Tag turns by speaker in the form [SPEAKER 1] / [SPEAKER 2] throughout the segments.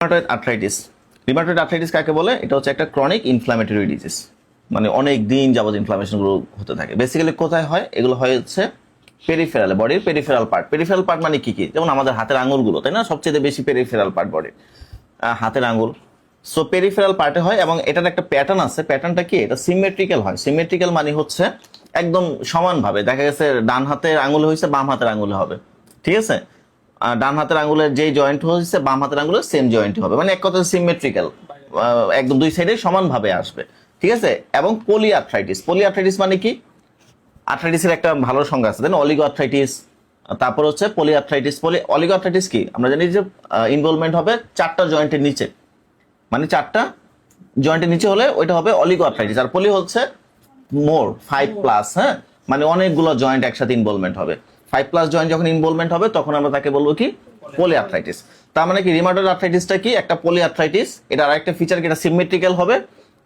[SPEAKER 1] Rheumatoid arthritis. Rheumatoid arthritis কাকে বলে? এটা হচ্ছে একটা ক্রনিক ইনফ্ল্যামেটরি ডিজিজ, মানে অনেক দিন যাবত ইনফ্লামেশনগুলো হতে থাকে। বেসিক্যালি কোথায় হয়? এগুলো হয় হচ্ছে পেরিফেরালে, বডির পেরিফেরাল পার্ট। পেরিফেরাল পার্ট মানে কি কি? যেমন আমাদের হাতের আঙুলগুলো, তাই না? সবচেয়ে বেশি পেরিফেরাল পার্ট বডির হাতের আঙুল। সো পেরিফেরাল পার্টে হয় এবং এটার একটা প্যাটার্ন আছে। প্যাটার্নটা কি? এটা সিমেট্রিক্যাল হয়। সিমেট্রিক্যাল মানে হচ্ছে একদম সমানভাবে। দেখা গেছে ডান হাতের আঙুলে হয়েছে, বাম হাতের আঙুলে হবে, ঠিক আছে? ডান হাতের আঙুলের যেই জয়েন্ট হচ্ছে বাম হাতের আঙুলের সেম জয়েন্ট হবে, মানে এক কথা সিমেট্রিক্যাল, একদম দুই সাইডে সমানভাবে আসবে, ঠিক আছে? এবং পলিআর্থ্রাইটিস। পলিআর্থ্রাইটিস মানে কি? আর্থ্রাইটিসের একটা ভালো সংজ্ঞা আছে, দেন অলিগো আর্থ্রাইটিস, তারপর হচ্ছে পলিআর্থ্রাইটিস। অলিগো আর্থ্রাইটিস কি? আমরা জানি যে ইনভলভমেন্ট হবে চারটা জয়েন্টের নিচে, মানে চারটা জয়েন্টের নিচে হলে ওইটা হবে অলিগো আর্থ্রাইটিস। আর পলি হচ্ছে মোর 5+, হ্যাঁ, মানে অনেকগুলো জয়েন্ট একসাথে ইনভলভমেন্ট হবে। 5+ জয়েন্ট যখন ইনভলভমেন্ট হবে তখন আমরা তাকে বলবো কি? পলিআর্থ্রাইটিস। তার মানে কি রিমাটয়েড আর্থ্রাইটিসটা কি? একটা পলিআর্থ্রাইটিস। এটা আরেকটা ফিচার কি? এটা সিমেট্রিক্যাল হবে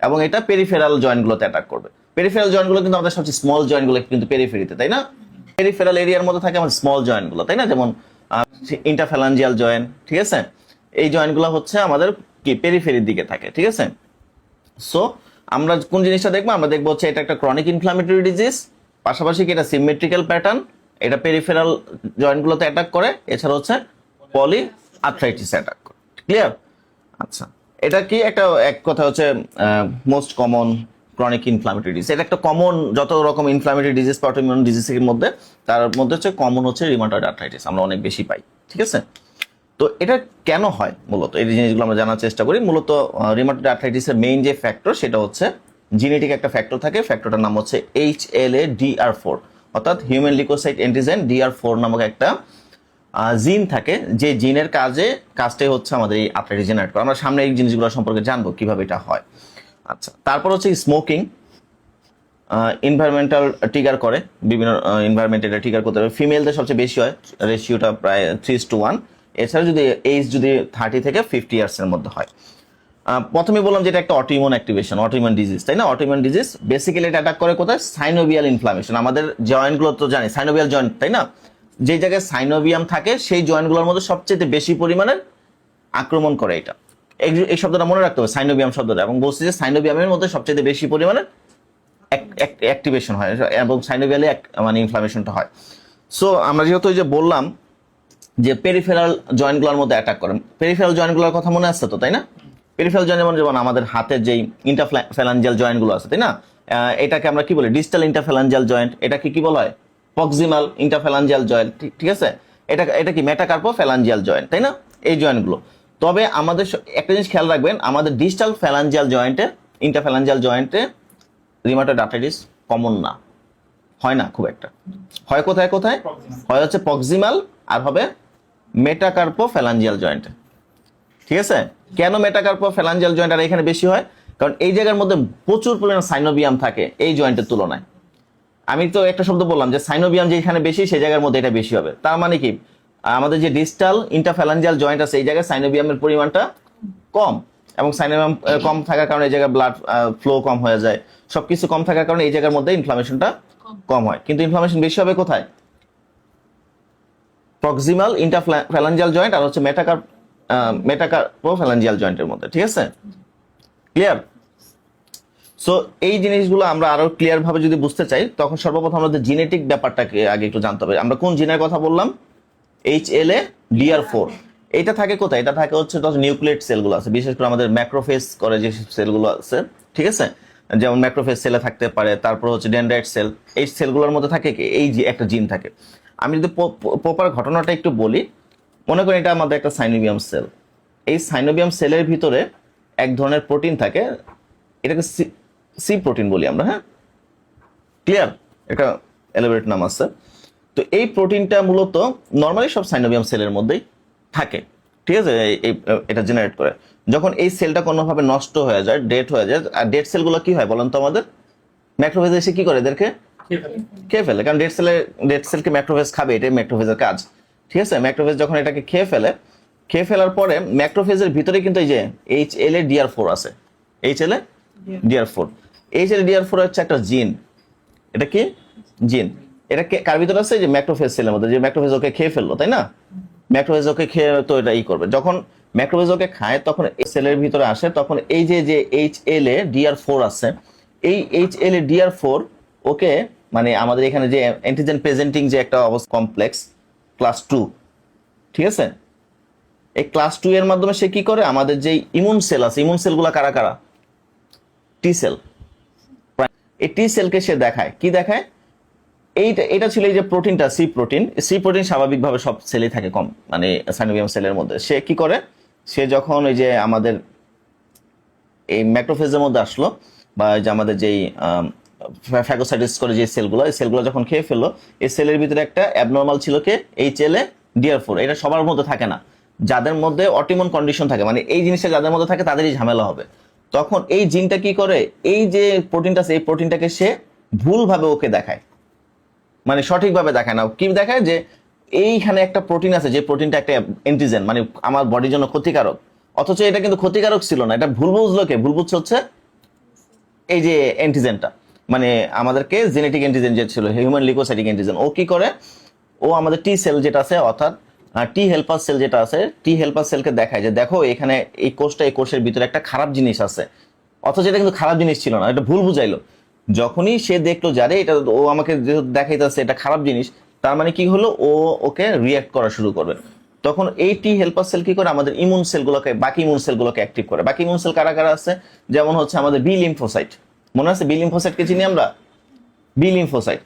[SPEAKER 1] এবং এটা পেরিফেরাল জয়েন্টগুলোতে অ্যাটাক করবে। পেরিফেরাল জয়েন্টগুলো কিন্তু আমাদের সবচেয়ে স্মল জয়েন্টগুলো কিন্তু পেরিফেরিতে, তাই না? পেরিফেরাল এরিয়ার মধ্যে থাকে আমাদের স্মল জয়েন্টগুলো, তাই না? যেমন ইন্টারফ্যালাঞ্জিয়াল জয়েন্ট, ঠিক আছে? এই জয়েন্টগুলো হচ্ছে আমাদের কি পেরিফেরির দিকে থাকে, ঠিক আছে? সো আমরা কোন জিনিসটা দেখবো? আমরা দেখবো হচ্ছে এটা একটা ক্রনিক ইনফ্লামেটরি ডিজিজ, পাশাপাশি কি এটা সিমেট্রিক্যাল প্যাটার্ন, এটা পেরিফেরাল জয়েন্টগুলোতে অ্যাটাক করে, এছাড়া হচ্ছে পলি আর্থ্রাইটিস অ্যাটাক করে। ক্লিয়ার? আচ্ছা, এটা কি একটা এক কথা হচ্ছে most common chronic inflammatory disease. এটা একটা কমন, যত রকম ইনফ্লামেটরি ডিজিজ, অটোইমিউন ডিজিজের মধ্যে তার মধ্যে হচ্ছে কমন হচ্ছে রিমাটয়েড আর্থ্রাইটিস, আমরা অনেক বেশি পাই, ঠিক আছে? তো এটা কেন হয় মূলত, এই জিনিসগুলো আমরা জানার চেষ্টা করি। মূলত রিমাটয়েড আর্থ্রাইটিসের মেইন যে ফ্যাক্টর সেটা হচ্ছে জিনেটিক একটা ফ্যাক্টর থাকে। ফ্যাক্টরটার নাম হচ্ছে HLA-DR4, অর্থাৎ হিউম্যান লিউকোসাইট অ্যান্টিজেন DR4 নামক একটা জিন থাকে, যে জিনের কাজটাই হচ্ছে আমাদের এই আর্থ্রাইটিস জেনারেট করা। আমরা সামনে এই জিনিসগুলো সম্পর্কে জানবো কিভাবে এটা হয়। আচ্ছা, তারপর হচ্ছে স্মোকিং, এনভায়রনমেন্টাল ট্রিগার করে, বিভিন্ন এনভায়রনমেন্ট এটা ট্রিগার করতে হবে। ফিমেলদের সবচেয়ে বেশি হয়, রেশিওটা প্রায় 3:1। এছাড়া যদি এজ যদি 30 থেকে 50 ইয়ার্সের মধ্যে হয়। প্রথমে বললাম যে এটা একটা অটোইমিউন অ্যাক্টিভেশন, অটোইমিউন ডিজিজ, তাই না? অটোইমিউন ডিজিজ বেসিক্যালি এটা অ্যাটাক করে কোথায়? Synovial inflammation. আমাদের জয়েন্টগুলো তো জানি সাইনোভিয়াল জয়েন্ট, তাই না? যে জায়গায় সাইনোভিয়াম থাকে সেই জয়েন্টগুলোর মধ্যে সবচেয়ে বেশি পরিমাণে আক্রমণ করে এটা। এই শব্দটা মনে রাখতে হবে, সাইনোভিয়াম শব্দটা। এবং বলছি যে সাইনোভিয়ামের মধ্যে সবচেয়ে বেশি পরিমাণে অ্যাক্টিভেশন হয় এবং সাইনোভিয়ালে মানে ইনফ্লামেশনটা হয়। সো আমরা যেহেতু ওই যে বললাম যে পেরিফেরাল জয়েন্টগুলোর মধ্যে অ্যাটাক করেন, পেরিফেরাল জয়েন্টগুলোর কথা মনে আসছে তো, তাই না? পেরিফেরাল জয়েন্ট যেমন আমাদের হাতের যেই ইন্টারফ্যালাঞ্জিয়াল জয়েন্টগুলো আছে, তাই না? এটাকে আমরা কি বলি? Distal interphalangeal joint. এটাকে কি বলা হয়? প্রক্সিমাল ইন্টারফ্যালাঞ্জিয়াল জয়েন্ট, ঠিক আছে? এটা কি মেটাকার্পো ফ্যালাঞ্জিয়াল জয়েন্ট, তাই না? এই জয়েন্টগুলো। তবে আমাদের একটা জিনিস খেয়াল রাখবেন, আমাদের ডিস্টাল ফ্যালাঞ্জিয়াল জয়েন্টে, ইন্টারফ্যালাঞ্জিয়াল জয়েন্টে রিমাটয়েড আর্থ্রাইটিস কমন না, হয় না খুব একটা। হয় কোথায় কোথায়? হয় হচ্ছে প্রক্সিমাল আর হবে মেটাকার্পো ফ্যালাঞ্জিয়াল জয়েন্টে, ঠিক আছে? কেন মেটাকার্পো ফ্যালাঞ্জিয়াল জয়েন্ট আর এখানে বেশি হয়? কারণ এই জায়গার মধ্যে প্রচুর পরিমাণ সাইনোভিয়াম থাকে এই জয়েন্টের তুলনায়। আমি তো একটা শব্দ বললাম যে সাইনোভিয়াম যেখানে বেশি সেই জায়গার মধ্যে এটা বেশি হবে। তার মানে কি আমাদের যে ডিস্টাল ইন্টারফ্যালাঞ্জিয়াল জয়েন্ট আছে এই জায়গায় সাইনোভিয়ামের পরিমাণটা কম, এবং সাইনোভিয়াম কম থাকার কারণে এই জায়গায় ব্লাড ফ্লো কম হয়ে যায়। সবকিছু কম থাকার কারণে এই জায়গার মধ্যে ইনফ্লামেশনটা কম হয়। কিন্তু ইনফ্লামেশন বেশি হবে কোথায়? প্রক্সিমাল ইন্টারফ্যালাঞ্জিয়াল জয়েন্ট আর হচ্ছে মেটাকার্পো ফ্যালাঞ্জিয়াল জয়েন্টের মধ্যে, ঠিক আছে? ক্লিয়ার? সো এই জিনিসগুলো আমরা আরো ক্লিয়ার ভাবে যদি বুঝতে চাই তখন সর্বপ্রথম আমাদের জিনেটিক ব্যাপারটাকে আগে একটু জানতে হবে। আমরা কোন জিনের কথা বললাম? HLA-DR4। এটা থাকে কোথায়? এটা থাকে হচ্ছে নিউক্লিয়েট সেলগুলো আছে, বিশেষ করে আমাদের ম্যাক্রোফেজ করে যে সেলগুলো আছে, ঠিক আছে? যেমন ম্যাক্রোফেজ সেলে থাকতে পারে, তারপর হচ্ছে ডেনড্রাইট সেল। এই সেলগুলোর মধ্যে থাকে কি? এই যে একটা জিন থাকে। আমি যদি প্রপার ঘটনাটা একটু বলি, মনে করি এটা আমাদের একটা সাইনোভিয়াম সেল। এই সাইনোভিয়াম সেলের ভিতরে এক ধরনের প্রোটিন থাকে, এটাকে সি প্রোটিন বলি আমরা, হ্যাঁ? ক্লিয়ার? এটা এলাবোরেট নাম আছে। তো এই প্রোটিনটা মূলত নর্মালি সব সাইনোভিয়াম সেলের মধ্যেই থাকে, ঠিক আছে? এটা জেনারেট করে। যখন এই সেলটা কোনোভাবে নষ্ট হয়ে যায়, ডেড হয়ে যায়, আর ডেড সেলগুলো কি হয় বলেন তো? আমাদের ম্যাক্রোফেজ এসে কি করে? এদেরকে খেয়ে ফেলে। কারণ ডেড সেলকে ম্যাক্রোফেজ খাবে, এটাই ম্যাক্রোফেজের কাজ, ঠিক আছে? ম্যাক্রোফেজ যখন এটাকে খেয়ে ফেলার পরে ম্যাক্রোফেজের ভিতরে কিন্তু এই যে HLA-DR4 আছে। HLA-DR4 হচ্ছে একটা জিন। এটা কি জিন? এটা কার ভিতরে আছে? যে ম্যাক্রোফেজ সেলের মধ্যে। যে ম্যাক্রোফেজ ওকে খেয়ে ফেললো, তাই না? ম্যাক্রোফেজ ওকে খেয়ে তো এটা করবে। যখন ম্যাক্রোফেজ ওকে খায় তখন সেলের ভিতরে আসে, তখন এই যে HLA-DR4 আছে, এই HLA-DR4 ওকে মানে আমাদের এখানে যে অ্যান্টিজেন প্রেজেন্টিং যে একটা অবস্থা কমপ্লেক্স ক্লাস 2, ঠিক আছে, এই ক্লাস 2 এর মাধ্যমে সে কি করে আমাদের যে ইমিউন সেল আছে, ইমিউন সেলগুলো কারা কারা, টি সেল, এই টি সেলকে সে দেখায়, কি দেখায়, এটা ছিল এই যে প্রোটিনটা সি প্রোটিন স্বাভাবিকভাবে সব সেলে থাকে কম, মানে সাইনোভিয়াম সেলের মধ্যে। সে কি করে, সে যখন ওই যে আমাদের এই ম্যাক্রোফেজের মধ্যে আসলো, বা যে আমাদের যেই ফ্যাগোসাইটোস করে যে সেলগুলো, এই সেলগুলো যখন খেয়ে ফেললো, এই সেলের ভিতরে একটা অ্যাবনর্মাল ছিল কে, HLA-DR4। এটা সবার মধ্যে থাকে না, যাদের মধ্যে অটিমন কন্ডিশন থাকে, মানে এই জিনিসটা যাদের মধ্যে থাকে তাদেরই ঝামেলা হবে। তখন এই জিনটা কি করে, এই যে প্রোটিনটা আছে এই প্রোটিনটাকে সে ভুলভাবে ওকে দেখায়, মানে সঠিকভাবে দেখায় না। কি দেখায়, যে এইখানে একটা প্রোটিন আছে, যে প্রোটিনটা একটা অ্যান্টিজেন, মানে আমার বডির জন্য ক্ষতিকারক, অথচ এটা কিন্তু ক্ষতিকারক ছিল না। এটা ভুল বুঝলো কে, ভুল বুঝছে হচ্ছে এই যে অ্যান্টিজেনটা, মানে আমাদেরকে জেনেটিক অ্যান্টিজেন যে ছিল হিউম্যান লিউকোসাইটিক অ্যান্টিজেন, ও কি করে, ও আমাদের টি সেল যেটা আছে, অর্থাৎ টি হেল্পার সেল যেটা আছে, টি হেল্পার সেলকে দেখায় যে দেখো এখানে এই কোষটা, এই কোষের ভিতরে একটা খারাপ জিনিস আছে, অথচ এটা কিন্তু খারাপ জিনিস ছিল না, এটা ভুল বুঝাইলো। যখনই সে দেখলো যারে এটা ও আমাকে দেখাইতেছে এটা খারাপ জিনিস, তার মানে কি হলো, ও ওকে রিয়াক্ট করা শুরু করবে। তখন এই টি হেল্পার সেল কি করে, আমাদের ইমিউন সেলগুলোকে, বাকি ইমিউন সেলগুলোকে অ্যাক্টিভ করে। বাকি ইমিউন সেল কারা কারা আছে, যেমন হচ্ছে আমাদের বি লিম্ফোসাইট, মনে আছে বি লিম্ফোসাইটকে চিনি আমরা, বি লিম্ফোসাইট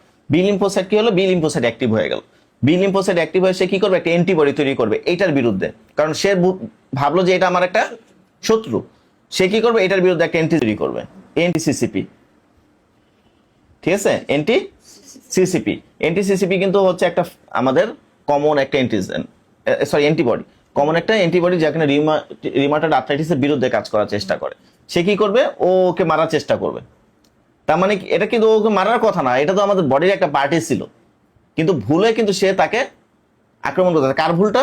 [SPEAKER 1] কি হলো, বি লিম্ফোসাইট অ্যাক্টিভ হয়ে গেল। বি লিম্ফোসাইট অ্যাক্টিভ হয়ে সে কি করবে, একটা অ্যান্টিবডি তৈরি করবে এইটার বিরুদ্ধে, কারণ সে ভাবলো যে এটা আমার একটা শত্রু। সে কি করবে, এটার বিরুদ্ধে একটা অ্যান্টি তৈরি করবে, NTCCP, ঠিক আছে, NTCCP কিন্তু হচ্ছে একটা আমাদের কমন একটা অ্যান্টিজেন, সরি অ্যান্টিবডি, কমন একটা অ্যান্টিবডি, যেখানে রিউমাটয়েড আর্থ্রাইটিসের বিরুদ্ধে কাজ করার চেষ্টা করে। সে কি করবে, ও ওকে মারার চেষ্টা করবে। তার মানে এটা কিন্তু ওকে মারার কথা না, এটা তো আমাদের বডির একটা পার্টি ছিল, কিন্তু ভুলে কিন্তু সে তাকে আক্রমণ করতে। কার ভুলটা,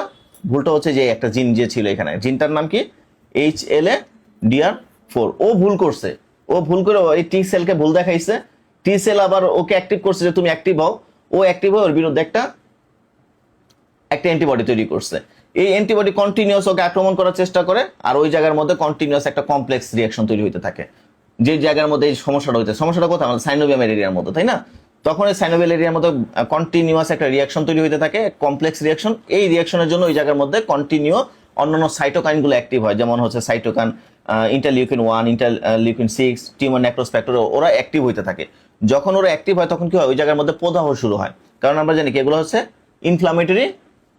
[SPEAKER 1] ভুলটা হচ্ছে যে একটা জিন যে ছিল এখানে, জিনটার নাম কি, HLA-DR4। ও ভুল করছে, ও ভুল করে এই টি সেলকে ভুল দেখাইছে, টি সেল আবার ওকে অ্যাক্টিভ করছে যে তুমি অ্যাক্টিভ হও, ও অ্যাক্টিভ হয়ে ওর বিরুদ্ধে একটা অ্যান্টিবডি তৈরি করছে। এই অ্যান্টিবডি কন্টিনিউয়াস ওকে আক্রমণ করার চেষ্টা করে, আর ওই জায়গার মধ্যে কন্টিনিউয়াস একটা কমপ্লেক্স রিয়াকশন তৈরি হতে থাকে, যে জায়গার মধ্যে এই সমস্যাটা হইতে, সমস্যাটা কোথায়, আমাদের সাইনোভিয়াম এরিয়ার মধ্যে, তাই না। তখন এই সাইনোভিয়াল এরিয়ার মধ্যে কন্টিনিউয়াস একটা রিয়াকশন তৈরি হতে থাকে, কমপ্লেক্স রিয়াকশন। এই রিয়াকশনের জন্য ওই জায়গার মধ্যে কন্টিনিউ অন্যান্য সাইটোকাইনগুলো অ্যাক্টিভ হয়, যেমন হচ্ছে সাইটোকাইন, ইন্টারলিউকিন-1, ইন্টারলিউকিন-6, টিউমার নেক্রোস ফ্যাক্টর, ওরা অ্যাক্টিভ হতে থাকে। যখন ওরা অ্যাক্টিভ হয় তখন কি হয়, ওই জায়গার মধ্যে প্রদাহ শুরু হয়, কারণ আমরা জানি কি এগুলো হচ্ছে ইনফ্লামেটরি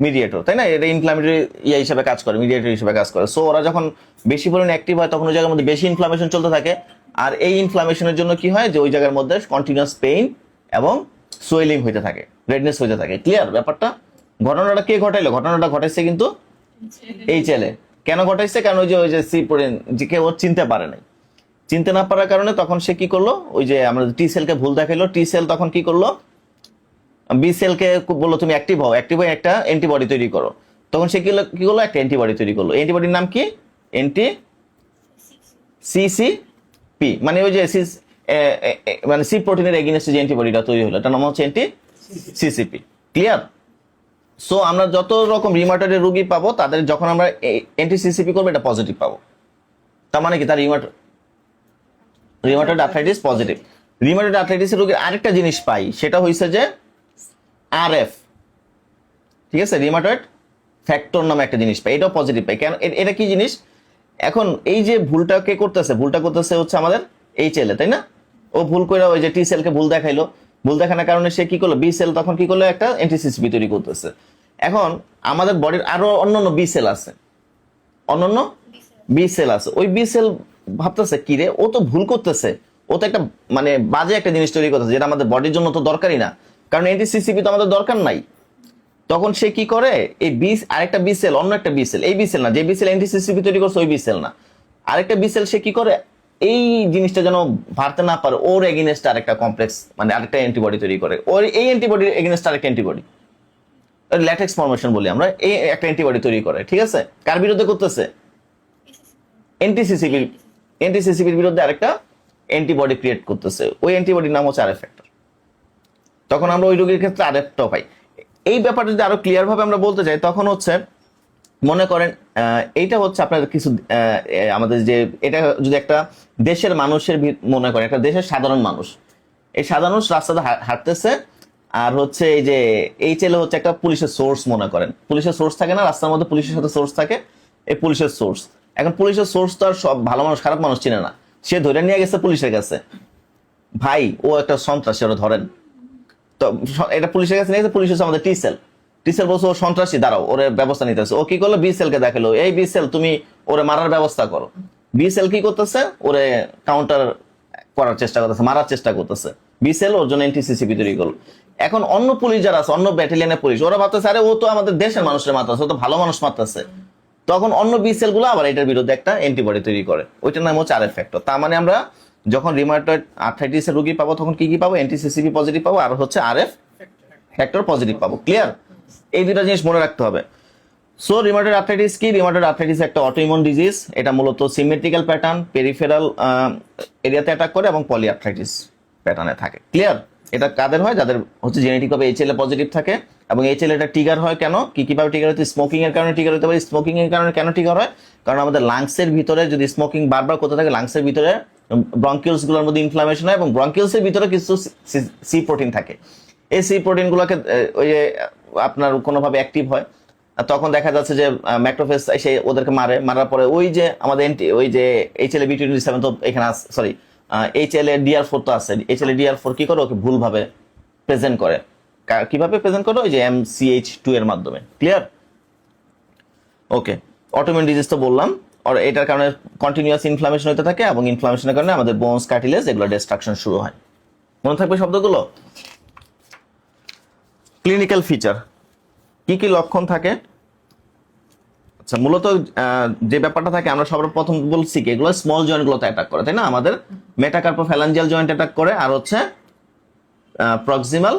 [SPEAKER 1] মিডিয়েটর, তাই না, এটা ইনফ্লামেটরি হিসেবে কাজ করে, মিডিয়েটর হিসেবে কাজ করে। সো ওরা যখন বেশি পরিমাণে অ্যাক্টিভ হয় তখন ওই জায়গার মধ্যে বেশি ইনফ্লামেশন চলতে থাকে, আর এই ইনফ্লামেশনের জন্য কি হয়, যে ওই জায়গার মধ্যে কন্টিনিউয়াস পেইন এবং সোয়েলিং হইতে থাকে, রেডনেস হইতে থাকে। ক্লিয়ার ব্যাপারটা? ঘটনাটা কে ঘটাইলো, ঘটনাটা ঘটাইছে কিন্তু HLA। কেন ঘটাইছে, কারণ ওই যে সি প্রোটিন যে কেউ চিনতে পারে নাই, চিনতে না পারার কারণে তখন সে কি করলো, ওই যে আমরা টি সেলকে ভুল দেখাইলো, টি সেল তখন কি করলো, বি সেলকে বললো তুমি অ্যাক্টিভ হও, অ্যাক্টিভ হয়ে একটা অ্যান্টিবডি তৈরি করো। তখন সে কি করলো, একটা অ্যান্টিবডি তৈরি করলো। অ্যান্টিবডির নাম কি, NTCCP, মানে ওই যে মানে সি প্রোটিনের এগেইনস্টে যে অ্যান্টিবডিটা তৈরি হলো, এটার নাম হচ্ছে NTCCP। ক্লিয়ার? সো আমরা যত রকম রিউমাটয়েডের রোগী পাবো, তাদের যখন আমরা NTCCP করবো, এটা পজিটিভ পাবো। তার মানে কি, তার রিউমাটয়েড আর্থ্রাইটিস পজিটিভ। রিউমাটয়েড আর্থ্রাইটিসের রোগীর আরেকটা জিনিস পাই, সেটা হইছে যে RF, ঠিক আছে, রিউমাটয়েড ফ্যাক্টর নামে একটা জিনিস পাই, এটাও পজিটিভ পাই। কেন, এটা কি জিনিস, এখন এই যে ভুলটা কে করতেছে, ভুলটা করতেছে হচ্ছে আমাদের HLA, তাই না। ও ভুল করে ওই যে টি সেলকে ভুল দেখাইলো, ভুল দেখানোর কারণে সে কি করলো, বি সেল তখন কি করলো, একটা NTCCP তৈরি করতেছে। এখন আমাদের বডির আরো অন্যান্য বি সেল আছে, অন্যান্য বি সেল আছে, ওই বি সেল ভাবতেছে কি রে, ও তো ভুল করতেছে, ও তো একটা মানে বাজে একটা জিনিস তৈরি করতেছে, যেটা আমাদের বডির জন্য তো দরকারই না, কারণ NTCCP তো আমাদের দরকার নাই। তখন সে কি করে, এই আরেকটা বি সেল, অন্য একটা বি সেল, এই বি সেল না, যে বি সেল NTCCP তৈরি করছে ওই বি সেল না, আরেকটা বি সেল, সে কি করে, এই জিনিসটা যেন ভারতে না পারে, ওর এগেইনস্ট আরেকটা কমপ্লেক্স, মানে আরেকটা অ্যান্টিবডি তৈরি করে, ওর এই অ্যান্টিবডির এগেইনস্ট আরেকটা অ্যান্টিবডি, ল্যাটেক্স ফর্মেশন বলি আমরা, এই একটা অ্যান্টিবডি তৈরি করে। ঠিক আছে, কার বিরুদ্ধে করতেছে, NTCCPর বিরুদ্ধে আরেকটা অ্যান্টিবডি ক্রিয়েট করতেছে, ওই অ্যান্টিবডির নাম হচ্ছে RF ফ্যাক্টর। তখন আমরা ওই রোগীর ক্ষেত্রে RFটাও পাই। এই ব্যাপারটা যদি আরো ক্লিয়ার ভাবে আমরা বলতে চাই, তখন হচ্ছে মনে করেন এইটা হচ্ছে আপনার কিছু আমাদের যে এটা যদি একটা দেশের মানুষের মনে করেন একটা দেশের সাধারণ মানুষ, এই সাধারণ মানুষ রাস্তাতে হাঁটতেছে, আর হচ্ছে এই যে এই ছেলে হচ্ছে একটা পুলিশের সোর্স মনে করেন, পুলিশের সোর্স থাকে না রাস্তার মধ্যে, পুলিশের সাথে সোর্স থাকে, এই পুলিশের সোর্স। এখন পুলিশের সোর্স তো আর সব ভালো মানুষ খারাপ মানুষ চিনে না, সে ধরে নিয়ে গেছে পুলিশের কাছে, ভাই ও একটা সন্ত্রাসী, ওরা ধরেন। তো এটা পুলিশের কাছে নিয়ে গেছে, পুলিশ হচ্ছে আমাদের টিসেল, টিসেল বলছে ও সন্ত্রাসী, দাঁড়াও ওরে ব্যবস্থা নিতে হচ্ছে। ও কি করলো, বিসেল কে দেখালো, এই বিসেল তুমি ওরে মারার ব্যবস্থা করো। বিসেল কি করতেছে, ওরে কাউন্টার করার চেষ্টা করতেছে, মারার চেষ্টা করতেছে। বিসেল ওর জন্য এনটিসিসিপি তৈরি করলো। এখন অন্য পুলিশ যারা আছে, অন্য ব্যাটালিয়নের পুলিশ, ওরা ভাবতেছে আরে ও তো আমাদের দেশের মানুষের মারতেছে, ও তো ভালো মানুষ মারতেছে। তখন অন্য বিসেল গুলো আবার এটার বিরুদ্ধে একটা অ্যান্টিবডি তৈরি করে, ওইটার নাম হচ্ছে আরএফ ফ্যাক্টর। তার মানে আমরা যখন রিউমাটয়েড আর্থ্রাইটিসের রোগী পাবো তখন কি কি পাবো, এনটিসিসিপি পজিটিভ পাবো, আর হচ্ছে আরএফ ফ্যাক্টর পজিটিভ পাবো। ক্লিয়ার? এই দুটা জিনিস মনে রাখতে হবে। সো রিউমাটয়েড আর্থ্রাইটিস কি? রিউমাটয়েড আর্থ্রাইটিস একটা অটোইমিউন ডিজিজ, এটা মূলত সিমেট্রিক্যাল প্যাটার্ন, পেরিফেরাল এরিয়াতে অ্যাটাক করে এবং পলিআর্থ্রাইটিস প্যাটার্নে থাকে। ক্লিয়ার? এটা কাদের হয়, যাদের হচ্ছে জেনেটিক ভাবে এইচএলএ পজিটিভ থাকে। এবং এইচএলএ এটা ট্রিগার হয় কেন, কি কিভাবে ট্রিগার হচ্ছে, স্মোকিং এর কারণে ট্রিগার হতে পারে। স্মোকিং এর কারণে কেন ট্রিগার হয়, কারণ আমাদের লাংসের ভিতরে যদি স্মোকিং বারবার করতে থাকে, লাংসের ভিতরে ব্রঙ্কিউলস গুলোর মধ্যে ইনফ্লামেশন হয়, এবং ব্রঙ্কিউলসের ভিতরে কিছু সি প্রোটিন থাকে, এই সি প্রোটিন গুলোকে ওই যে আপনার কোনোভাবে অ্যাক্টিভ হয়, আর তখন দেখা যাচ্ছে যে ম্যাক্রোফেজ এসে ওদেরকে মারার পরে ওই যে আমাদের ওই যে এইচএলএ বি27 তো এখানে সরি এইচএলএ ডিআর4 তো আছে, এইচএলএ ডিআর4 কি করে, ওকে ভুলভাবে প্রেজেন্ট করে। কিভাবে প্রেজেন্ট করে, ওই যে MCH2 এর মাধ্যমে। ক্লিয়ার? ওকে, অটোইমিউন ডিজিজ তো বললাম, আর এটার কারণে কন্টিনিউয়াস ইনফ্লামেশন হতে থাকে, এবং ইনফ্লামেশনের কারণে আমাদের বোনস, কার্টিলেজ এগুলো ডিস্ট্রাকশন শুরু হয়। মনে থাকবে শব্দগুলো। ক্লিনিক্যাল ফিচার, কি কি লক্ষণ থাকে? আচ্ছা, মূলত যে ব্যাপারটা থাকে, আমরা সবার প্রথম বলছি কি, এগুলো স্মল জয়েন্ট গুলোতে অ্যাটাক করে, তাই না? আমাদের মেটাকার্পোফ্যালাঞ্জিয়াল জয়েন্ট অ্যাটাক করে, আর হচ্ছে প্রক্সিমাল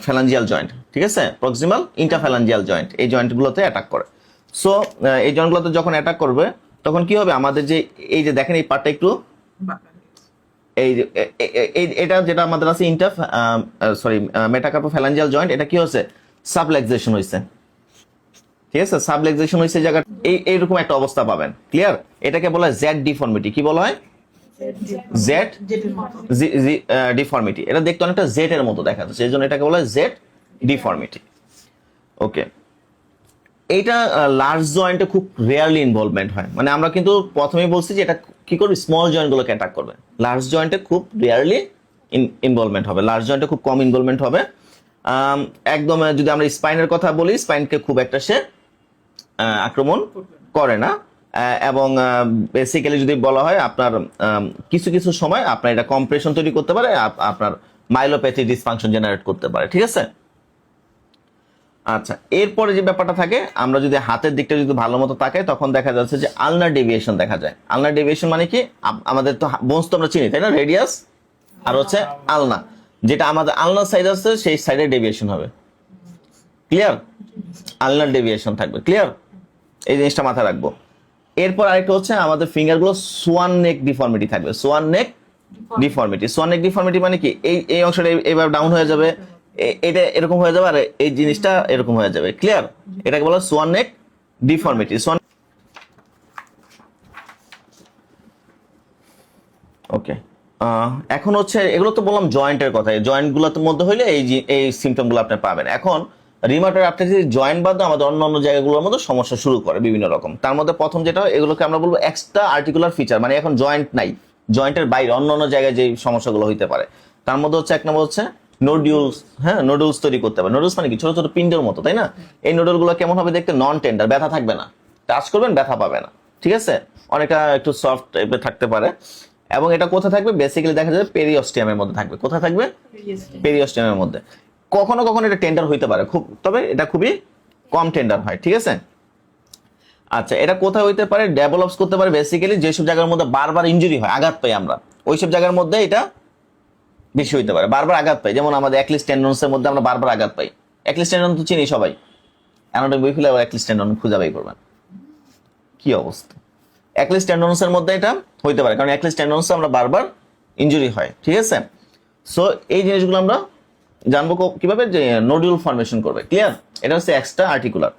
[SPEAKER 1] ফ্যালাঞ্জিয়াল জয়েন্ট, ঠিক আছে, প্রক্সিমাল ইন্টারফ্যালাঞ্জিয়াল জয়েন্ট, এই জয়েন্টগুলোতে অ্যাটাক করে। সো এই জয়েন্টগুলোতে যখন অ্যাটাক করবে তখন কি হবে, আমাদের যে এই যে দেখেন এই পার্টটা একটু, এই যে এটা যেটা আমাদের আছে মেটাকার্পোফ্যালাঞ্জিয়াল জয়েন্ট, এটা কি হচ্ছে, সাবলেক্সেশন হয়েছে, ঠিক আছে, সাবলেক্সেশন হয়েছে জায়গা, এইরকম একটা অবস্থা পাবেন। ক্লিয়ার? এটাকে বলা হয় জেড ডিফর্মিটি। কি বলা হয়? Z deformity. এটা দেখতে অনেকটা জেড এর মতো দেখা যাচ্ছে, এই জন্য এটাকে বলা হয় জেড ডিফর্মিটি। ওকে, এইটা লার্জ জয়েন্টে খুব রেয়ারলি ইনভলভমেন্ট হয়, মানে আমরা কিন্তু প্রথমেই বলছি যে এটা কি করবে, স্মল জয়েন্ট গুলোকে অ্যাটাক করবে। লার্জ জয়েন্টে খুব রেয়ারলি ইনভলভমেন্ট হবে, লার্জ জয়েন্টে খুব কম ইনভলভমেন্ট হবে। একদম যদি আমরা স্পাইনের কথা বলি, স্পাইনকে খুব একটা সে আক্রমণ করে না, এবং বেসিক্যালি যদি বলা হয় আপনার কিছু কিছু সময় আপনার এটা কম্প্রেশন তৈরি করতে পারে, আপনার মাইলোপ্যাথি ডিসফাংশন জেনারেট করতে পারে। ঠিক আছে? আচ্ছা, এরপরে যে ব্যাপারটা থাকে, আমরা যদি হাতের দিকটা যদি ভালো মতো তাকাই, তখন দেখা যাচ্ছে যে আলনার ডেভিয়েশন দেখা যায়। আলনার ডেভিয়েশন মানে কি, আমাদের তো বোনস তো আমরা চিনি, তাই না, রেডিয়াস আর হচ্ছে আলনা, যেটা আমাদের আলনার সাইড আছে সেই সাইডে ডেভিয়েশন হবে। ক্লিয়ার? আলনার ডেভিয়েশন থাকবে। ক্লিয়ার? এই জিনিসটা মাথায় রাখবো। এরপর আরেকটা হচ্ছে আমাদের ফিঙ্গার গুলো সোয়ান নেক ডিফর্মিটি থাকবে। সোয়ান নেক ডিফর্মিটি, সোয়ান নেক ডিফর্মিটি মানে কি, এই অংশটা এইভাবে ডাউন হয়ে যাবে, এটা এরকম হয়ে যাবে, আর এই জিনিসটা এরকম হয়ে যাবে। ক্লিয়ার? এটাকে বলা সোয়ান নেক ডিফর্মিটি। ওকে, এখন হচ্ছে এগুলো তো বললাম জয়েন্টের কথা, জয়েন্ট গুলোর মধ্যে হইলে এই সিমটম গুলো আপনি পাবেন। এখন রিউমাটয়েড আর্থ্রাইটিস জয়েন্ট বাদে আমাদের অন্য জায়গাগুলোর মধ্যে সমস্যা শুরু করে বিভিন্ন রকম। তার মধ্যে প্রথম যেটা, এগুলোকে আমরা বলবো এক্সট্রা আর্টিকুলার ফিচার, মানে এখন জয়েন্ট নাই, জয়েন্টের বাইরে অন্য জায়গায় যে সমস্যাগুলো হইতে পারে, তার মধ্যে হচ্ছে এক নম্বর হচ্ছে নোডিউলস। হ্যাঁ, নোডুলস তৈরি করতে পারে। নোডুলস মানে কি, ছোট ছোট পিন্ডের মতো, তাই না? এই নোডুল গুলো কেমন হবে দেখতে, নন টেন্ডার, ব্যথা থাকবে না, টাচ করবেন ব্যথা পাবে না। ঠিক আছে? অনেকটা একটু সফট টাইপের থাকতে পারে। এবং এটা কোথায় থাকবে, বেসিক্যালি দেখা যাবে পেরিঅস্টিয়ামের মধ্যে থাকবে। কোথায় থাকবে? পেরিঅস্টিয়ামের মধ্যে। কখনো কখনো এটা টেন্ডার হইতে পারে, খুব, তবে এটা খুবই কম টেন্ডার হয়। ঠিক আছে? আচ্ছা, এটা কোথায় হইতে পারে, ডেভেলপস করতে পারে বেসিক্যালি যেসব জায়গার মধ্যে বারবার ইনজুরি হয়, আঘাত পাই আমরা, ওইসব জায়গার মধ্যে এটা বেশি হইতে পারে, বারবার আঘাত পাই। যেমন আমাদের অ্যাকিলিস টেন্ডনসের মধ্যে আমরা বারবার আঘাত পাই। অ্যাকিলিস টেন্ডন তো চিনি সবাই, অ্যানাটমি বই খুলে আবার অ্যাকিলিস টেন্ডন খুঁজে বাই করবেন, কি অবস্থা। অ্যাকিলিস টেন্ডনসের মধ্যে এটা হইতে পারে, কারণ অ্যাকিলিস টেন্ডনসে আমরা বারবার ইনজুরি হয়। ঠিক আছে? সো এই জিনিসগুলো আমরা জানবো কিভাবে, যে নোডিউল ফর্মেশন করবে। ক্লিয়ার? এটা হচ্ছে এক্সট্রা আর্টিকুলার।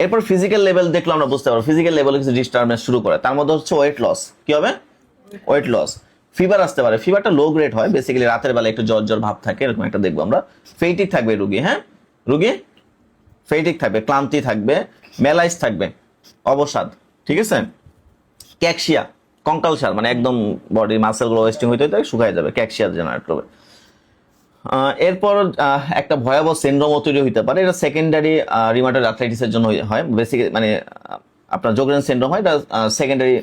[SPEAKER 1] এরপর ফিজিক্যাল লেভেল দেখলে আমরা বুঝতে পারবো ফিজিক্যাল লেভেলে কিছু ডিস্টারবেন্স শুরু করে, তার মধ্যে হচ্ছে ওয়েট লস। কি হবে? Weight loss. ফিভার আসতে পারে, ফিভারটা লো গ্রেড হয়, বেসিক্যালি রাতের বেলা একটু জ্বর জ্বর ভাব থাকে, এরকম একটা দেখবো আমরা। ফেটিক থাকবে রুগী, হ্যাঁ রুগী ফেটিক থাকবে, ক্লান্তি থাকবে, মেলাইস থাকবে, অবসাদ, ঠিক আছে। ক্যাকশিয়া, কঙ্কালসার, মানে একদম বডি মাসেল গুলো ওয়েস্টিং হইতে হইতে শুকায় যাবে, ক্যাকশিয়া জেনারেট করবে। এরপর একটা ভয়াবহ সিনড্রোমও তৈরি হইতে পারে, এটা সেকেন্ডারি রিউমাটয়েড আর্থ্রাইটিসের জন্য হয়, বেসিক্যালি মানে আপনার জোগ্রেন সিনড্রোম হয়, এটা সেকেন্ডারি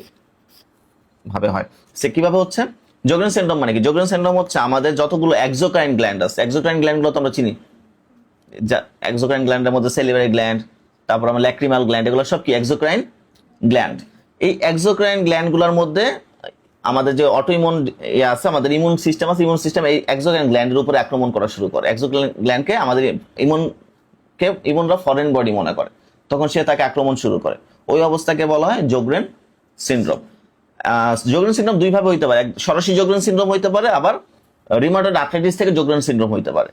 [SPEAKER 1] ভাবে হয়। সে কিভাবে হচ্ছে জোগ্রেন সিনড্রোম? মানে কি জোগ্রেন সিনড্রোম হচ্ছে আমাদের যতগুলো এক্সোক্রাইন গ্ল্যান্ড আছে, এক্সোক্রাইন গ্ল্যান্ড গুলো তো আমরা চিনি, এক্সোক্রাইন গ্ল্যান্ডের মধ্যে সেলিভারি গ্ল্যান্ড, তারপর আমরা ল্যাক্রিমাল গ্ল্যান্ড, এগুলো সব কি এক্সোক্রাইন গ্ল্যান্ড। এই এক্সোক্রাইন গ্ল্যান্ডগুলোর মধ্যে আমাদের যে অটোইমিউন আছে, আমাদের ইমিউন সিস্টেম আছে, ইমিউন সিস্টেম এই এক্সোক্রাইন গ্ল্যান্ডের উপরে আক্রমণ করা শুরু করে। এক্সোক্রাইন গ্ল্যান্ডকে আমাদের ইমিউনরা ফরেন বডি মনে করে, তখন সে তাকে আক্রমণ শুরু করে। ওই অবস্থাকে বলা হয় জোগ্রেন সিনড্রোম। জোগ্রেন সিনড্রোম দুই ভাবে হইতে পারে, সরাসরি জোগ্রেন সিনড্রোম হইতে পারে, আবার রিউমাটয়েড আর্থ্রাইটিস থেকে জোগ্রেন সিনড্রোম হইতে পারে।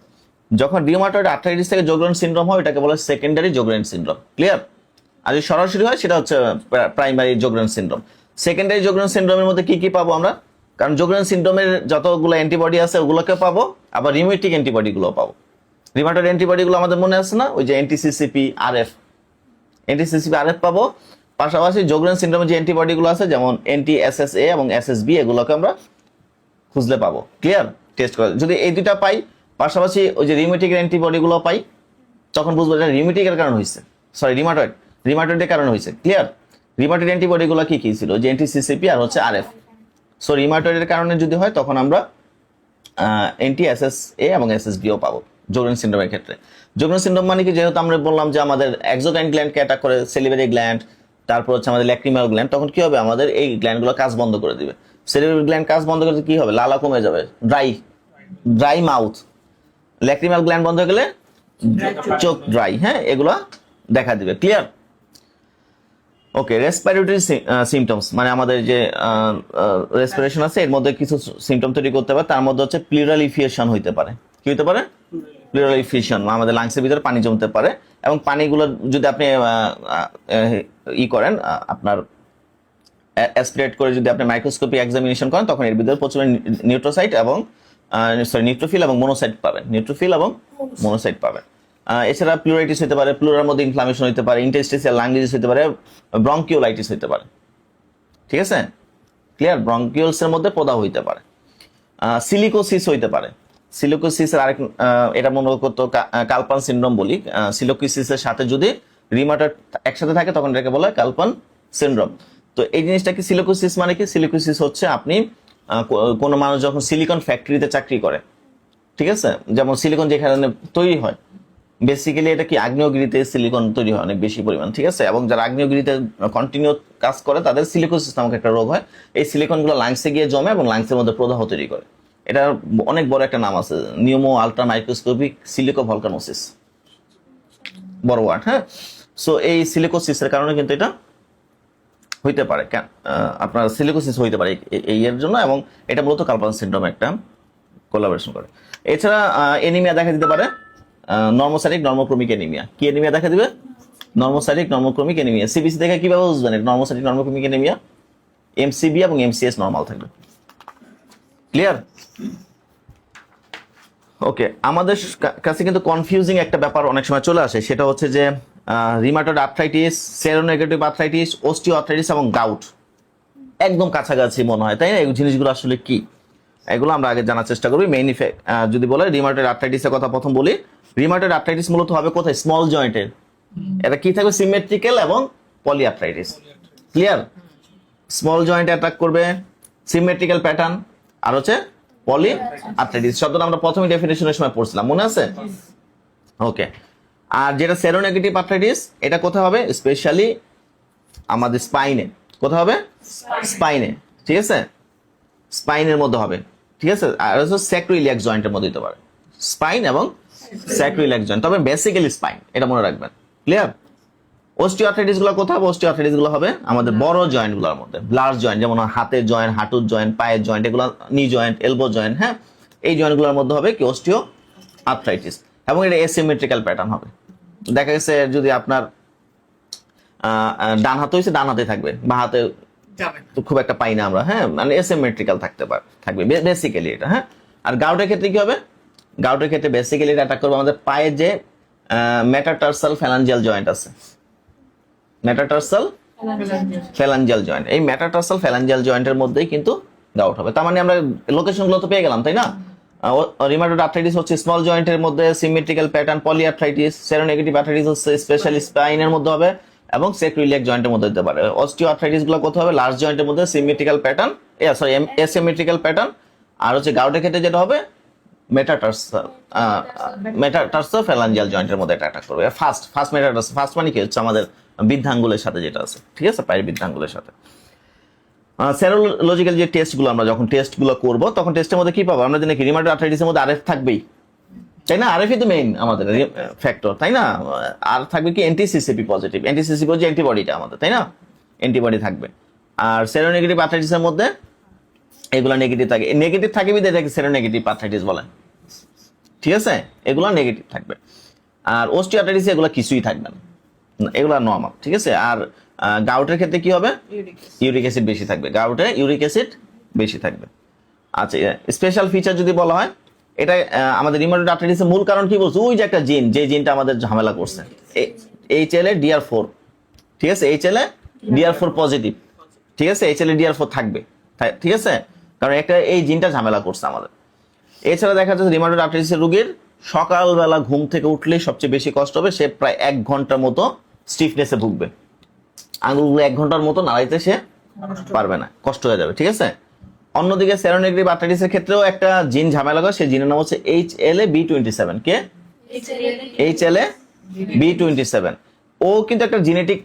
[SPEAKER 1] যখন রিউমাটয়েড আর্থ্রাইটিস থেকে জোগ্রেন সিনড্রোম হয়, এটাকে বলা হয় সেকেন্ডারি জোগ্রেন সিনড্রোম। ক্লিয়ার? আর যদি সরাসরি হয় সেটা হচ্ছে প্রাইমারি জোগ্রেন সিনড্রোম। সেকেন্ডারি জোগ্রেন সিনড্রোমের মধ্যে কি কি পাবো আমরা? কারণ জোগ্রেন সিনড্রোমের যতগুলো অ্যান্টিবডি আছে ওগুলোকে পাবো, আবার রিউমেটিক অ্যান্টিবডি গুলো পাবো। রিউমাটয়েড অ্যান্টিবডি গুলো আমাদের মনে আছে না, ওই যে এনটিসিসিপি আরএফ, এনটিসিসিপি আরএফ পাবো। পাশাপাশি জোগ্রেন সিনড্রোমের যে অ্যান্টিবডি গুলো আছে যেমন এনটি এসএসএ এবং এসএসবি, এগুলোকে আমরা খুঁজলে পাবো। ক্লিয়ার? টেস্ট করে যদি এই দুইটা পাই, পাশাপাশি ওই যে রিউমেটিক অ্যান্টিবডি গুলো পাই, তখন বুঝবো এটা রিউমেটিকের কারণে হয়েছে, সরি রিউমাটয়েডের কারণে হয়েছে। ক্লিয়ার? রিউমাটয়েড অ্যান্টিবডি গুলো কি কি ছিল? যে এনটিসিসিপি আর হচ্ছে আরএফ। সো রিউমাটয়েডের কারণে যদি হয় তখন আমরা এনটি এসএসএ এবং এসএসবিও পাবো জোগ্রেন সিনড্রোমের ক্ষেত্রে। জোগ্রেন সিনড্রোম মানে কি, যেহেতু আমরা বললাম যে আমাদের এক্সোক্রাইন গ্ল্যান্ডকে অ্যাটাক করে, সেলিভারি গ্ল্যান্ড, তারপর হচ্ছে আমাদের ল্যাক্রিমাল গ্ল্যান্ড, তখন কি হবে? আমাদের এই গ্ল্যান্ডগুলো কাজ বন্ধ করে দিবে। সেলিভারি গ্ল্যান্ড কাজ বন্ধ করতে কি হবে? লালা কমে যাবে, ড্রাই মাউথ। ল্যাক্রিমাল গ্ল্যান্ড বন্ধ হয়ে গেলে চোখ ড্রাই, হ্যাঁ, এগুলো দেখা দিবে। ক্লিয়ার? ওকে, রেসপিরেটরি সিমটমস মানে আমাদের যে রেসপিরেশন আছে এর মধ্যে কিছু সিমটম তৈরি করতে পারে, তার মধ্যে হচ্ছে প্লিউরাল ইফিয়েশন হইতে পারে। কি হইতে পারে? প্লিউরাল ইফিয়েশন, আমাদের লাংসের ভিতরে পানি জমতে পারে, এবং পানিগুলো যদি আপনি করেন, আপনার অ্যাসপিরেট করে যদি আপনি মাইক্রোস্কোপি এক্সামিনেশন করেন, তখন এর ভিতরে প্রচুর নিউট্রোসাইট এবং নিউট্রোফিল এবং মনোসাইট পাবেন, নিউট্রোফিল এবং মনোসাইট পাবেন। এছাড়া প্লুরাইটিস হতে পারে, প্লুরার মধ্যে ইনফ্লামেশন হতে পারে, ইন্টারস্টিশিয়াল লাং ডিজিজ হতে পারে, ব্রঙ্কিওলাইটিস হতে পারে। ঠিক আছে? ক্লিয়ার? ব্রঙ্কিওলসের মধ্যে প্রদাহ হইতে পারে, সিলিকোসিস হইতে পারে। সিলিকোসিসের আরেক এটা মনে করতো কালপান সিনড্রোম বলি। সিলিকোসিসের সাথে যদি রিউমাটয়েড একসাথে থাকে তখন এটাকে বলা হয় কালপান সিনড্রোম। তো এই জিনিসটা কি সিলিকোসিস মানে কি? সিলিকোসিস হচ্ছে আপনি কোনো মানুষ যখন সিলিকন ফ্যাক্টরিতে চাকরি করে, ঠিক আছে, যেমন সিলিকন যেখানে তৈরি হয়, বেসিক্যালি এটা কি আগ্নেয়গিরিতে সিলিকন তৈরি হয় অনেক বেশি পরিমাণ, ঠিক আছে, এবং যারা আগ্নেয়গিরিতে কন্টিনিউ কাজ করে তাদের সিলিকোসিস নামক একটা রোগ হয়। এই সিলিকনগুলো লাংসে গিয়ে জমে এবং লাংসের মধ্যে প্রদাহ তৈরি করে। এটা অনেক বড় একটা নাম আছে, নিউমো আলট্রা মাইক্রোস্কোপিক সিলিকো ভলকানোসিস, বড় ওয়ার্ড। হ্যাঁ, সো এই সিলিকোসিসের কারণে কিন্তু এটা হইতে পারে, আপনার সিলিকোসিস হইতে পারে এই এর জন্য, এবং এটা মূলত কালপান সিনড্রোম একটা কোলাবোরেশন করে। এছাড়া এনিমিয়া দেখা দিতে পারে, নর্মোসাইটিক নর্মোক্রমিক এনিমিয়া। কি এনিমিয়া দেখা দিবে? Normocytic normochromic anaemia. সিবিসি দেখে কিভাবে বুঝবেন নর্মোসাইটিক নর্মোক্রমিক এনিমিয়া? এমসিবি এবং এমসিএস নরমাল থাকবে। ক্লিয়ার? ওকে, আমাদের কাছে কিন্তু কনফিউজিং একটা ব্যাপার অনেক সময় চলে আসে, সেটা হচ্ছে যে rheumatoid arthritis, seronegative arthritis, osteo arthritis এবং গাউট একদম কাছাকাছি মনে হয়, তাই না? এই জিনিসগুলো আসলে কি, এগুলো আমরা আগে জানার চেষ্টা করবি। মেইন ইফেক্ট যদি বলে রিউমাটয়েড আর্থ্রাইটিসের কথা প্রথম বলি, রিউমাটয়েড আর্থ্রাইটিস মূলত হবে কোথায়? স্মল জয়েন্টের। এটা কি থাকবে? সিমেট্রিক্যাল এবং polyarthritis. Clear? Small joint attack করবে, সিমেট্রিক্যাল প্যাটার্ন, আর হচ্ছে পলি আর্থ্রাইটিস। শব্দটা আমরা প্রথমে ডেফিনেশনের সময় পড়ছিলাম, মনে আছে? ওকে, আর যেটা সেরোনেগেটিভ আর্থ্রাইটিস, এটা কোথায় হবে? স্পেশালি আমাদের স্পাইনে। কোথায় হবে? স্পাইনে, ঠিক আছে, স্পাইনের মধ্যে হবে, ঠিক আছে। আর হচ্ছে স্যাক্রোইলিয়াক জয়েন্টের মধ্যে দিতে পারে, স্পাইন এবং স্যাক্রোইলিয়াক জয়েন্ট, তবে বেসিক্যালি স্পাইন, এটা মনে রাখবেন। ক্লিয়ার? অস্টিওআর্থ্রাইটিস গুলো কোথায় হবে? অস্টিওআর্থ্রাইটিস গুলো হবে আমাদের বড় জয়েন্ট গুলোর মধ্যে, লার্জ জয়েন্ট, যেমন হাতের জয়েন্ট, হাঁটুর জয়েন্ট, পায়ের জয়েন্ট, এগুলো নি জয়েন্ট, এলবো জয়েন্ট, হ্যাঁ, এই জয়েন্ট গুলোর মধ্যে হবে কি? অস্টিওআর্থ্রাইটিস। এবং এটা এসিমেট্রিক্যাল প্যাটার্ন হবে। দেখা গেছে যদি আপনার ডান হাতে হয়েছে ডান হাতে থাকবে, বা হাতে তো খুব একটা পাই না আমরা, হ্যাঁ, মানে এসিমেট্রিক্যাল থাকবে বেসিক্যালি এটা, হ্যাঁ। আর গাউটের ক্ষেত্রে কি হবে? গাউটের ক্ষেত্রে বেসিক্যালি এটা অ্যাটাক করবে আমাদের পায়ের যে মেটাটার্সাল ফ্যালাঞ্জিয়াল জয়েন্ট আছে, মেটাটার্সাল ফ্যালাঞ্জিয়াল জয়েন্ট, এই মেটাটার্সাল ফ্যালাঞ্জিয়াল জয়েন্টের মধ্যেই কিন্তু গাউট হবে। তার মানে আমরা লোকেশনগুলো তো পেয়ে গেলাম, তাই না? রিমাটোয়েড আর্থ্রাইটিস হচ্ছে স্মল জয়েন্টের মধ্যে symmetrical pattern, polyarthritis seronegative arthritis হচ্ছে স্পেশাল স্পাইনের মধ্যে হবে এবং স্যাক্রোইলিয়াক জয়েন্টের মধ্যে হতে পারে। অস্টিও আর্থ্রাইটিস গুলো কোথায় হবে? লার্জ জয়েন্টের মধ্যে সিমেট্রিক্যাল প্যাটার্ন, এসিমেট্রিক্যাল প্যাটার্ন। আর হচ্ছে গাউটের ক্ষেত্রে যেটা হবে মেটাটার্সাল ফ্যালাঞ্জিয়াল জয়েন্টের মধ্যে এটা অ্যাটাক করবে। ফার্স্ট মেটাটার্স, ফার্স্ট মানে কি হচ্ছে আমাদের বৃদ্ধাঙ্গুলের সাথে যেটা আছে, ঠিক আছে, পায়ের বৃদ্ধাঙ্গুলের সাথে। সেরোলজিক্যাল যে টেস্টগুলো আমরা যখন টেস্টগুলো করব তখন টেস্টের মধ্যে কি পাবো? আমরা জানি কি রিমাটোয়েড আর্থ্রাইটিসের মধ্যে আরএফ থাকবেই, তাই না? আরএফই তো মেইন আমাদের ফ্যাক্টর, তাই না? আর থাকবে কি এন্টিসিসিপি পজিটিভ, এন্টিসিসিপি হচ্ছে অ্যান্টিবডিটা আমাদের, তাই না? অ্যান্টিবডি থাকবে। আর সেরোনেগেটিভ আর্থ্রাইটিসের মধ্যে এগুলো নেগেটিভ থাকে, নেগেটিভ থাকে বিধায় এটাকে সেরোনেগেটিভ আর্থ্রাইটিস বলে, ঠিক আছে? এগুলো নেগেটিভ থাকবে। আর অস্টিওআর্থ্রাইটিস এগুলো কিছুই থাকবে না, এগুলো নরমাল, ঠিক আছে? আর গাউটের ক্ষেত্রে কি হবে? ইউরিক অ্যাসিড বেশি থাকবে, গাউটে ইউরিক অ্যাসিড বেশি থাকবে। আচ্ছা, স্পেশাল ফিচার যদি বলা হয়, এটা আমাদের রিমাটোয়েড আর্থ্রাইটিসের মূল কারণ কি বলছো? ওই যে একটা জিন, যে জিনটা আমাদের ঝামেলা করছে, HLA DR4, ঠিক আছে? HLA DR4 পজিটিভ, ঠিক আছে? HLA DR4 থাকবে, ঠিক আছে? কারণ একটা এই জিনটা ঝামেলা করছে আমাদের। এছাড়া দেখা যাচ্ছে রিমাটোয়েড আর্থ্রাইটিসের রোগীর সকালবেলা ঘুম থেকে উঠলেই সবচেয়ে বেশি কষ্ট হবে, সে প্রায় 1 ঘন্টার মতো স্টিফনেসে ভুগবে, আঙুলগুলো 1 ঘন্টার মতো নাড়াইতে সে পারবে না, কষ্ট হয়ে যাবে, ঠিক আছে? অন্যদিকে সেরোনেগেটিভ আর্থ্রাইটিসের ক্ষেত্রেও একটা জিন ঝামেলা করে, সেই জিনের নাম হচ্ছে HLA-B27। কে? HLA-B27। ও কিন্তু একটা জেনেটিক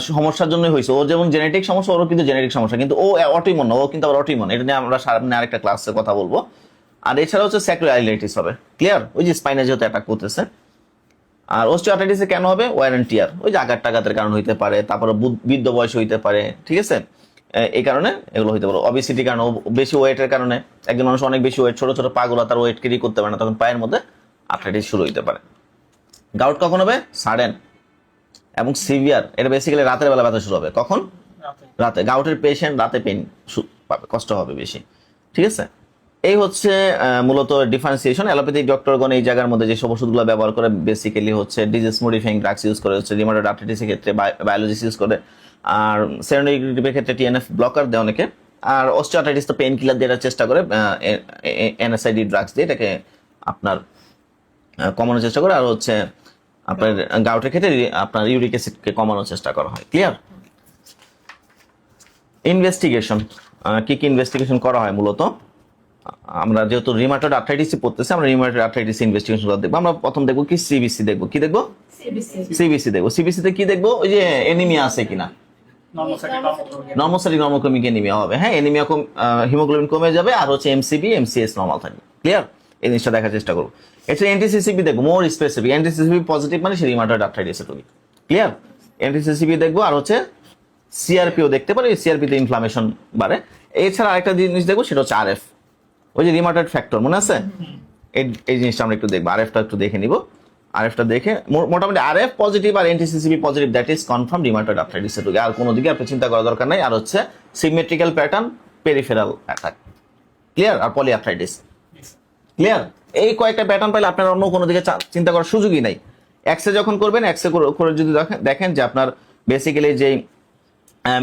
[SPEAKER 1] সমস্যার জন্য হয়েছে, ও যেমন জেনেটিক সমস্যা, ওরও কিন্তু জেনেটিক সমস্যা, কিন্তু ও অটিমন না, ও কিন্তু আবার অটিমন। এটা নিয়ে আমরা সামনে আরেকটা ক্লাসে কথা বলবো। আর এছাড়া হচ্ছে স্যাক্রোইলাইটিস হবে, ক্লিয়ার? ওই যে স্পাইনে যেহেতু অ্যাটাক করতেছে। আর অস্টিওআর্থ্রাইটিসে কেন হবে? ওয়ার অ্যান্ড টিয়ার, ওই যে আঘাতের কারণ হইতে পারে, তারপরে বৃদ্ধ বয়স হইতে পারে, ঠিক আছে? এই কারণে এগুলো হইতে পারে। অবেসিটির কারণে, বেশি ওয়েটের কারণে, একজন মানুষ অনেক বেশি ওয়েট, ছোট ছোট পাগুলো তার ওয়েট ক্যারি করতে পারে না, তখন পায়ের মধ্যে আর্থ্রাইটিস শুরু হইতে পারে। গাউট কখন হবে? সাডেন এবং সিভিয়ার। এটা বেসিক্যালি রাতের বেলা ব্যথা শুরু হবে। কখন? রাতে। গাউটের পেশেন্ট রাতে পেইন পাবে, কষ্ট হবে বেশি, ঠিক আছে? এই হচ্ছে মূলত ডিফারেন্সিয়েশন। অ্যালোপ্যাথিক ডক্টরগণ এই জায়গার মধ্যে যে সব ওষুধগুলো ব্যবহার করে বেসিক্যালি হচ্ছে ডিজিজ মডিফাইং ড্রাগস ইউজ করে, হচ্ছে রিমাটোয়েড আর্থ্রাইটিসের ক্ষেত্রে বায়োলজিক্স ইউজ করে, আর সেরোনেগেটিভের ক্ষেত্রে TNF ব্লকার দেয় অনেকে, আর অস্টিওআর্থ্রাইটিস তো পেইন কিলার দিয়ে চেষ্টা করে, NSAID ড্রাগস দিয়ে এটাকে আপনার কমানোর চেষ্টা করে। আর হচ্ছে আপনার গাউটের ক্ষেত্রে আপনার ইউরিক অ্যাসিডকে কমানোর চেষ্টা করা হয়, ক্লিয়ার? ইনভেস্টিগেশন, কি কি ইনভেস্টিগেশন করা হয় মূলত? আমরা যেহেতু রিমাটোয়েড আর্থ্রাইটিস পড়তেছি, আমরা রিমাটোয়েড আর্থ্রাইটিস ইনভেস্টিগেশন দেখবো। আমরা প্রথম দেখবো কি? সিবিসি দেখবো। কি দেখবো? সিবিসি দেখবো। সিবিসিতে কি দেখবো? ওই যে এনিমিয়া আছে কিনা, নর্মোসাইটিক নর্মোক্রমিক এনিমিয়া হবে, হ্যাঁ, এনিমিয়া হিমোগ্লোবিন কমে যাবে, আর হচ্ছে MCB MCS নরমাল থাকবে, ক্লিয়ার? এই জিনিসটা দেখার চেষ্টা করবো। এছাড়া এন্টিসিসিপি দেখবো, মোর স্পেসিফিক। এন্টিসিসিপি পজিটিভ মানে সে রিমাটোয়েড আর্থ্রাইটিসের রোগী, ক্লিয়ার? এন্টিসিসিপি দেখবো। আর হচ্ছে CRPও দেখতে পারি, CRPতে ইনফ্লামেশন বাড়ে। এছাড়া আরেকটা জিনিস দেখবো, সেটা হচ্ছে RF, ওই যে রিমাটোয়েড ফ্যাক্টর, মনে আছে? এই জিনিসটা আমরা একটু দেখবো, RFটা একটু দেখে নিব। RFটা দেখে মোটামুটি RF পজিটিভ আর anti CCP positive, that is confirm rheumatoid আর্থ্রাইটিসের রোগী। আর কোনো দিকে আপনি চিন্তা করার দরকার নাই। আর হচ্ছে symmetrical pattern, peripheral attack, clear? আর পলিআর্থ্রাইটিস, ক্লিয়ার? এই কয়েকটা প্যাটার্ন পাইলে আপনার অন্য কোনো দিকে চিন্তা করার সুযোগই নাই। এক্সরে যখন করবেন, এক্সরে করে যদি দেখেন যে আপনার বেসিক্যালি যে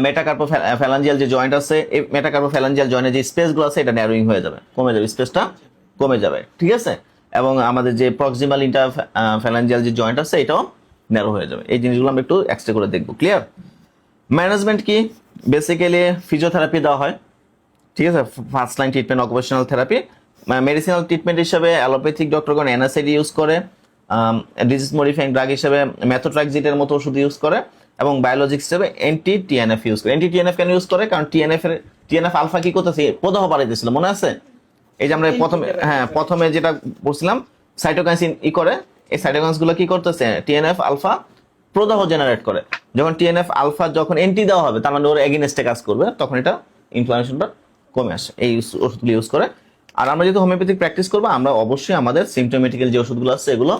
[SPEAKER 1] মেটাকার্পোফ্যালাঞ্জিয়াল যে জয়েন্ট আছে, এই মেটাকার্পোফ্যালাঞ্জিয়াল জয়েন্টের যে স্পেসগুলো আছে, এটা ন্যারোইং হয়ে যাবে, কমে যাবে, স্পেসটা কমে যাবে, ঠিক আছে? এবং আমাদের যে প্রক্সিমাল ইন্টারফ্যালাঞ্জিয়াল যে জয়েন্ট আছে, এটাও ন্যারো হয়ে যাবে। এই জিনিসগুলো আমরা একটু এক্সরে করে দেখবো, ক্লিয়ার? ম্যানেজমেন্ট কি? বেসিক্যালি ফিজিওথেরাপি দেওয়া হয়, ঠিক আছে? First line treatment occupational therapy. Medicinal treatment হিসেবে অ্যালোপ্যাথিক ডক্টরগণ NSAID ইউজ করে, ডিজিজ মডিফাইং ড্রাগ হিসেবে মেথোট্রাক্সিটের মতো ওষুধ ইউজ করে, এবং বায়োলজিক্স হিসেবে NT-TNF ইউজ করে। NT-TNF কেন ইউজ করে? কারণ TNF আলফা কি করতেছে? প্রদাহ বাড়াইতেছিল, মনে আছে? এই যে আমরা প্রথমে যেটা বলছিলাম, সাইটোকাইন্স করে, এই সাইটোকাইন্স গুলো কি করতেছে? TNF আলফা প্রদাহ জেনারেট করে। যখন TNF আলফা যখন এন্টি দেওয়া হবে, তার মানে ওর এগেইনস্টে কাজ করবে, তখন এটা ইনফ্লামেশনটা কমে আসে। এই ওষুধগুলো ইউজ করে। আর আমরা যেহেতু হোমিওপ্যাথিক প্র্যাকটিস করবো, আমরা অবশ্যই আমাদের সিমটোমেটিক্যাল যে ওষুধগুলো আছে এগুলো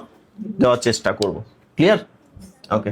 [SPEAKER 1] দেওয়ার চেষ্টা করব, ক্লিয়ার? ওকে।